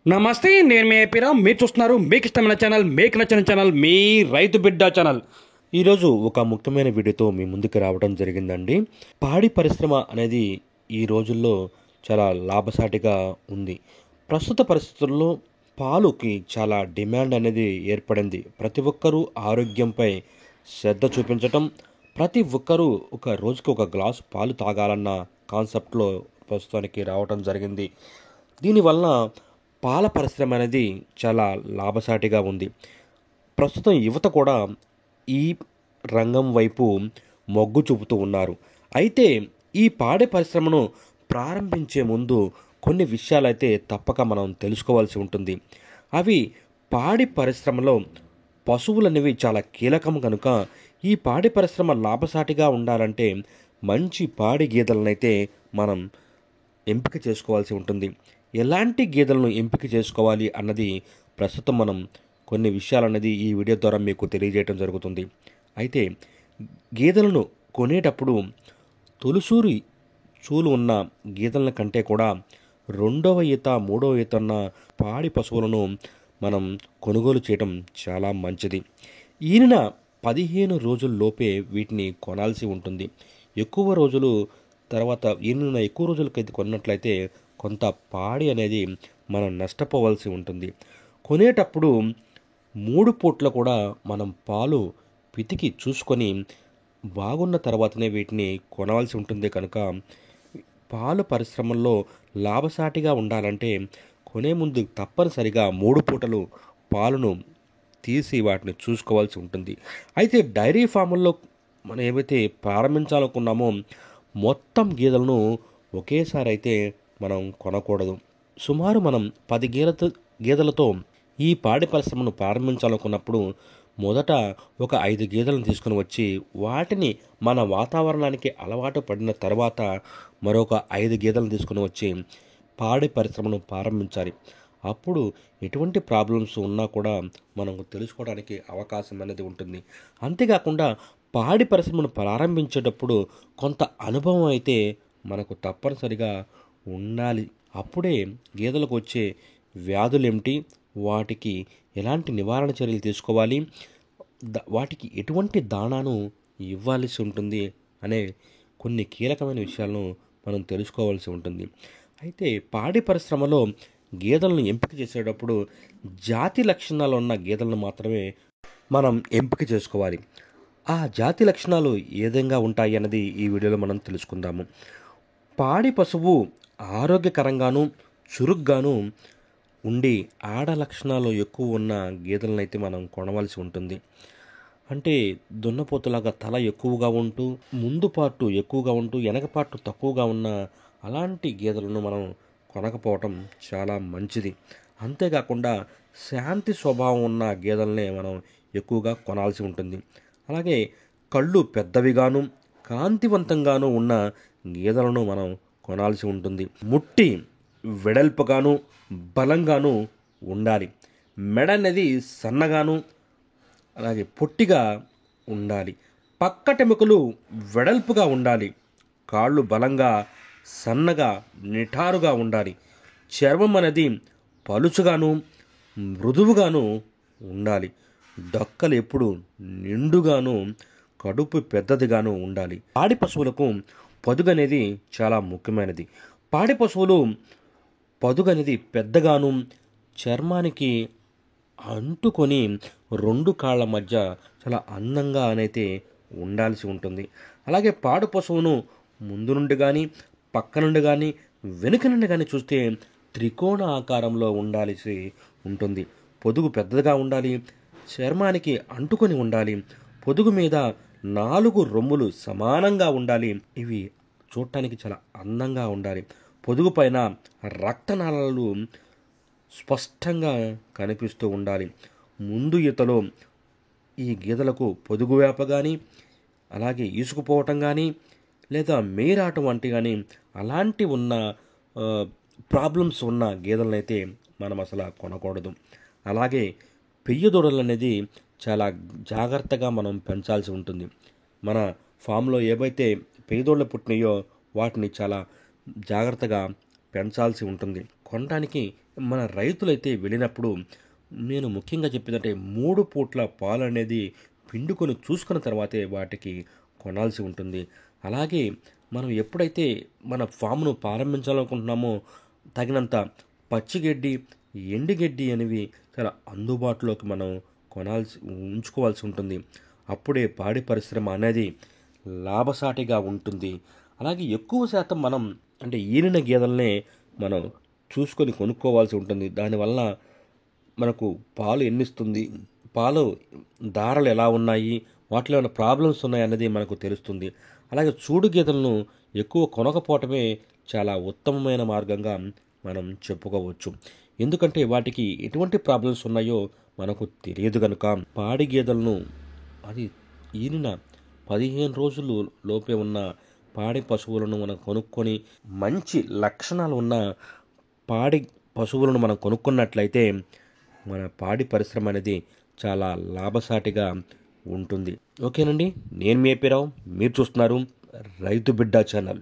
నమస్తే, నేను మీ ఏపీరామ్. మీరు చూస్తున్నారు మీకు ఇష్టమైన ఛానల్, మీకు నచ్చిన ఛానల్, మీ రైతు బిడ్డ ఛానల్. ఈరోజు ఒక ముఖ్యమైన వీడియోతో మీ ముందుకు రావడం జరిగిందండి. పాడి పరిశ్రమ అనేది ఈ రోజుల్లో చాలా లాభసాటిగా ఉంది. ప్రస్తుత పరిస్థితుల్లో పాలుకి చాలా డిమాండ్ అనేది ఏర్పడింది. ప్రతి ఒక్కరూ ఆరోగ్యంపై శ్రద్ధ చూపించటం, ప్రతి ఒక్కరూ ఒక రోజుకి ఒక గ్లాసు పాలు తాగాలన్న కాన్సెప్ట్లో ప్రస్తుతానికి రావటం జరిగింది. దీనివల్ల పాల పరిశ్రమ అనేది చాలా లాభసాటిగా ఉంది. ప్రస్తుతం యువత కూడా ఈ రంగం వైపు మొగ్గు చూపుతూ ఉన్నారు. అయితే ఈ పాడి పరిశ్రమను ప్రారంభించే ముందు కొన్ని విషయాలైతే తప్పక మనం తెలుసుకోవాల్సి ఉంటుంది. అవి పాడి పరిశ్రమలో పశువులనేవి చాలా కీలకం కనుక ఈ పాడి పరిశ్రమ లాభసాటిగా ఉండాలంటే మంచి పాడి గేదెలనైతే మనం ఎంపిక చేసుకోవాల్సి ఉంటుంది. ఎలాంటి గేదెలను ఎంపిక చేసుకోవాలి అన్నది ప్రస్తుతం మనం కొన్ని విషయాలన్నది ఈ వీడియో ద్వారా మీకు తెలియజేయడం జరుగుతుంది. అయితే గేదెలను కొనేటప్పుడు తొలిసూరి చూలు ఉన్న గేదెల కంటే కూడా రెండవ ఈత మూడవ ఈత ఉన్న పాడి పశువులను మనం కొనుగోలు చేయడం చాలా మంచిది. ఈయన 15 రోజుల్లోపే వీటిని కొనాల్సి ఉంటుంది. ఎక్కువ రోజులు తర్వాత ఈయన ఎక్కువ రోజులకైతే కొన్నట్లయితే కొంత పాడి అనేది మనం నష్టపోవాల్సి ఉంటుంది. కొనేటప్పుడు 3 పూట్ల కూడా మనం పాలు పితికి చూసుకొని బాగున్న తర్వాతనే వీటిని కొనవలసి ఉంటుంది. కనుక పాలు పరిశ్రమల్లో లాభసాటిగా ఉండాలంటే కొనే ముందు తప్పనిసరిగా 3 పూటలు పాలను తీసి వాటిని చూసుకోవాల్సి ఉంటుంది. అయితే డైరీ ఫాముల్లో మనం ఏవైతే ప్రారంభించాలనుకున్నామో మొత్తం గేదెలను ఒకేసారి అయితే మనం కొనకూడదు. సుమారు మనం 10 గేదెలతో ఈ పాడి పరిశ్రమను ప్రారంభించాలనుకున్నప్పుడు మొదట ఒక 5 గేదెలను తీసుకుని వచ్చి వాటిని మన వాతావరణానికి అలవాటు పడిన తర్వాత మరొక 5 గేదెలను తీసుకుని వచ్చి పాడి పరిశ్రమను ప్రారంభించాలి. అప్పుడు ఎటువంటి ప్రాబ్లమ్స్ ఉన్నా కూడా మనం తెలుసుకోవడానికి అవకాశం అనేది ఉంటుంది. అంతేకాకుండా పాడి పరిశ్రమను ప్రారంభించేటప్పుడు కొంత అనుభవం అయితే మనకు తప్పనిసరిగా ఉండాలి. అప్పుడే గేదెలకు వచ్చే వ్యాధులు ఏమిటి, వాటికి ఎలాంటి నివారణ చర్యలు తీసుకోవాలి, వాటికి ఎటువంటి దాణాను ఇవ్వాల్సి ఉంటుంది అనే కొన్ని కీలకమైన విషయాలను మనం తెలుసుకోవాల్సి ఉంటుంది. అయితే పాడి పరిశ్రమలో గేదెలను ఎంపిక చేసేటప్పుడు జాతి లక్షణాలు ఉన్న గేదెలను మాత్రమే మనం ఎంపిక చేసుకోవాలి. ఆ జాతి లక్షణాలు ఏ విధంగా ఉంటాయి అన్నది ఈ వీడియోలో మనం తెలుసుకుందాము. పాడి పశువు ఆరోగ్యకరంగాను చురుగ్గాను ఉండి ఆడ లక్షణాలు ఎక్కువ ఉన్న గేదెలను అయితే మనం కొనవలసి ఉంటుంది. అంటే దున్నపోతులాగా తల ఎక్కువగా ఉంటూ ముందు పార్టు ఎక్కువగా ఉంటూ వెనక పార్టు తక్కువగా ఉన్న అలాంటి గేదెలను మనం కొనకపోవటం చాలా మంచిది. అంతేకాకుండా శాంతి స్వభావం ఉన్న గేదెలనే మనం ఎక్కువగా కొనాల్సి ఉంటుంది. అలాగే కళ్ళు పెద్దవిగాను కాంతివంతంగాను ఉన్న గేదెలను మనం కొనాల్సి ఉంటుంది. ముట్టి వెడల్పుగాను బలంగాను ఉండాలి. మెడ అనేది సన్నగాను అలాగే పొట్టిగా ఉండాలి. పక్కటెముకలు వెడల్పుగా ఉండాలి. కాళ్ళు బలంగా సన్నగా నిఠారుగా ఉండాలి. చర్మం అనేది పలుచుగాను మృదువుగాను ఉండాలి. డొక్కలు ఎప్పుడు నిండుగాను కడుపు పెద్దదిగాను ఉండాలి. పాడి పశువులకు పొదుగు అనేది చాలా ముఖ్యమైనది. పాడి పశువులు పొదుగు అనేది పెద్దగాను చర్మానికి అంటుకొని 2 కాళ్ళ మధ్య చాలా అందంగా అనేది ఉండాల్సి ఉంటుంది. అలాగే పాడి పశువును ముందు నుండి కానీ పక్క నుండి కానీ వెనుక నుండి కానీ చూస్తే త్రికోణ ఆకారంలో ఉండాల్సి ఉంటుంది. పొదుగు పెద్దగా ఉండాలి. చర్మానికి అంటుకొని ఉండాలి. పొదుగు మీద 4 రొమ్ములు సమానంగా ఉండాలి. ఇవి చూడటానికి చాలా అందంగా ఉండాలి. పొదుగు పైన రక్తనాళాలు స్పష్టంగా కనిపిస్తూ ఉండాలి. ముందు ఈతలో ఈ గేదెలకు పొదుగు వేప కానీ అలాగే ఈసుకుపోవటం కానీ లేదా మేరాటం వంటి కానీ అలాంటి ఉన్న ప్రాబ్లమ్స్ ఉన్న గేదెలను అయితే మనం అసలు కొనకూడదు. అలాగే పెయ్య దూడలు అనేది చాలా జాగ్రత్తగా మనం పెంచాల్సి ఉంటుంది. మన ఫామ్లో ఏవైతే పెయ్య దూడలు పుట్టినాయో వాటిని చాలా జాగ్రత్తగా పెంచాల్సి ఉంటుంది. కొనడానికి మన రైతులైతే వెళ్ళినప్పుడు నేను ముఖ్యంగా చెప్పేదంటే 3 పూట్ల పాలు అనేది పిండుకొని చూసుకున్న తర్వాతే వాటికి కొనాల్సి ఉంటుంది. అలాగే మనం ఎప్పుడైతే మన ఫామ్‌ను ప్రారంభించాలనుకుంటున్నామో తగినంత పచ్చిగడ్డి, ఎండుగడ్డి అనేవి చాలా అందుబాటులోకి మనం ఉంచుకోవాల్సి ఉంటుంది. అప్పుడే పాడి పరిశ్రమ అనేది లాభసాటిగా ఉంటుంది. అలాగే ఎక్కువ శాతం మనం అంటే ఈనిన గేదెలనే మనం చూసుకొని కొనుక్కోవాల్సి ఉంటుంది. దానివల్ల మనకు పాలు ఎన్నిస్తుంది, పాలు ధారలు ఎలా ఉన్నాయి, వాటిలో ఏమైనా ప్రాబ్లమ్స్ ఉన్నాయన్నది మనకు తెలుస్తుంది. అలాగే చూడు గేదెలను ఎక్కువ కొనకపోవటమే చాలా ఉత్తమమైన మార్గంగా మనం చెప్పుకోవచ్చు. ఎందుకంటే వాటికి ఎటువంటి ప్రాబ్లమ్స్ ఉన్నాయో మనకు తెలియదు కనుక పాడి గేదెలను అది ఈనిన 15 రోజులు లోపే ఉన్న పాడి పశువులను మనం కొనుక్కొని మంచి లక్షణాలు ఉన్న పాడి పశువులను మనం కొనుక్కున్నట్లయితే మన పాడి పరిశ్రమ అనేది చాలా లాభసాటిగా ఉంటుంది. ఓకేనండి, నేను మీ ఏపీరావు, మీరు చూస్తున్నారు రైతు బిడ్డ ఛానల్.